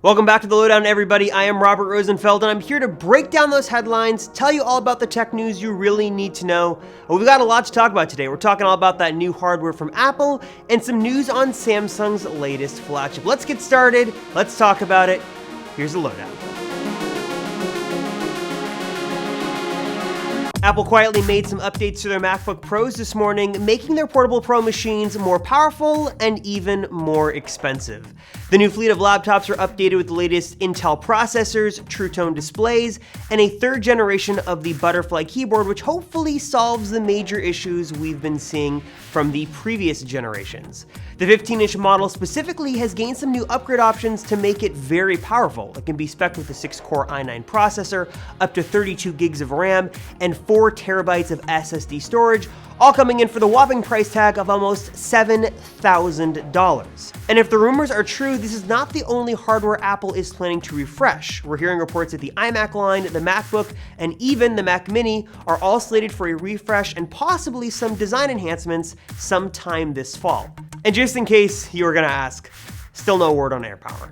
Welcome back to The Lowdown, everybody. I am Robert Rosenfeld, and I'm here to break down those headlines, tell you all about the tech news you really need to know. We've got a lot to talk about today. We're talking all about that new hardware from Apple and some news on Samsung's latest flagship. Let's get started. Let's talk about it. Here's The Lowdown. Apple quietly made some updates to their MacBook Pros this morning, making their portable Pro machines more powerful and even more expensive. The new fleet of laptops are updated with the latest Intel processors, True Tone displays, and a third generation of the Butterfly keyboard, which hopefully solves the major issues we've been seeing from the previous generations. The 15-inch model specifically has gained some new upgrade options to make it very powerful. It can be spec'd with a 6-core i9 processor, up to 32 gigs of RAM, and 4 terabytes of SSD storage, all coming in for the whopping price tag of almost $7,000. And if the rumors are true, this is not the only hardware Apple is planning to refresh. We're hearing reports that the iMac line, the MacBook, and even the Mac Mini are all slated for a refresh and possibly some design enhancements sometime this fall. And just in case you were gonna ask, still no word on AirPower.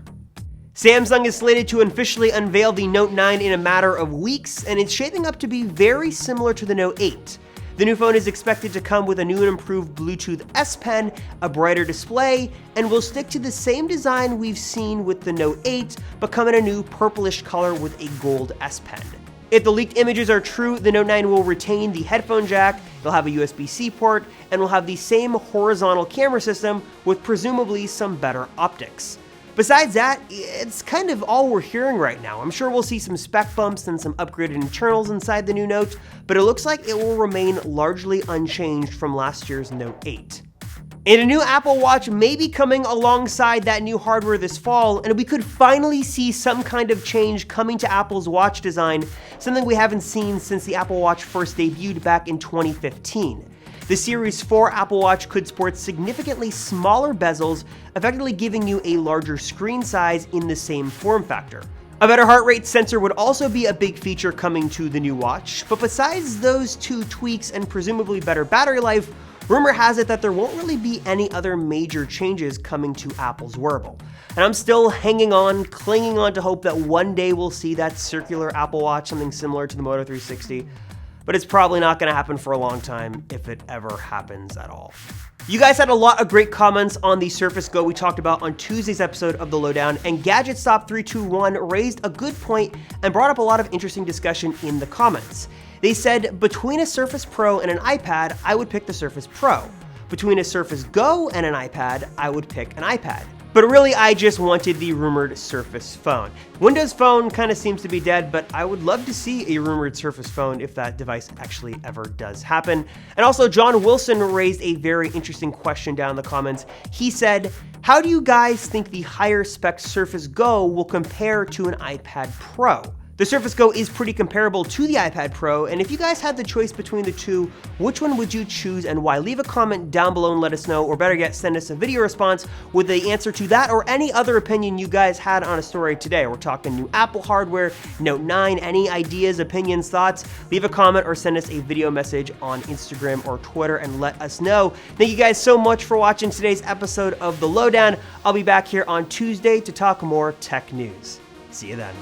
Samsung is slated to officially unveil the Note 9 in a matter of weeks, and it's shaping up to be very similar to the Note 8. The new phone is expected to come with a new and improved Bluetooth S Pen, a brighter display, and will stick to the same design we've seen with the Note 8, but come in a new purplish color with a gold S Pen. If the leaked images are true, the Note 9 will retain the headphone jack, it'll have a USB-C port, and will have the same horizontal camera system with presumably some better optics. Besides that, it's kind of all we're hearing right now. I'm sure we'll see some spec bumps and some upgraded internals inside the new Note, but it looks like it will remain largely unchanged from last year's Note 8. And a new Apple Watch may be coming alongside that new hardware this fall, and we could finally see some kind of change coming to Apple's watch design, something we haven't seen since the Apple Watch first debuted back in 2015. The Series 4 Apple Watch could sport significantly smaller bezels, effectively giving you a larger screen size in the same form factor. A better heart rate sensor would also be a big feature coming to the new watch, but besides those two tweaks and presumably better battery life, rumor has it that there won't really be any other major changes coming to Apple's wearable. And I'm still hanging on, clinging on to hope that one day we'll see that circular Apple Watch, something similar to the Moto 360. But it's probably not going to happen for a long time, if it ever happens at all. You guys had a lot of great comments on the Surface Go we talked about on Tuesday's episode of The Lowdown, and GadgetStop321 raised a good point and brought up a lot of interesting discussion in the comments. They said, between a Surface Pro and an iPad, I would pick the Surface Pro. Between a Surface Go and an iPad, I would pick an iPad. But really, I just wanted the rumored Surface phone. Windows Phone kind of seems to be dead, but I would love to see a rumored Surface phone if that device actually ever does happen. And also, John Wilson raised a very interesting question down in the comments. He said, how do you guys think the higher spec Surface Go will compare to an iPad Pro? The Surface Go is pretty comparable to the iPad Pro, and if you guys had the choice between the two, which one would you choose and why? Leave a comment down below and let us know, or better yet, send us a video response with the answer to that or any other opinion you guys had on a story today. We're talking new Apple hardware, Note 9, any ideas, opinions, thoughts, leave a comment or send us a video message on Instagram or Twitter and let us know. Thank you guys so much for watching today's episode of The Lowdown. I'll be back here on Tuesday to talk more tech news. See you then.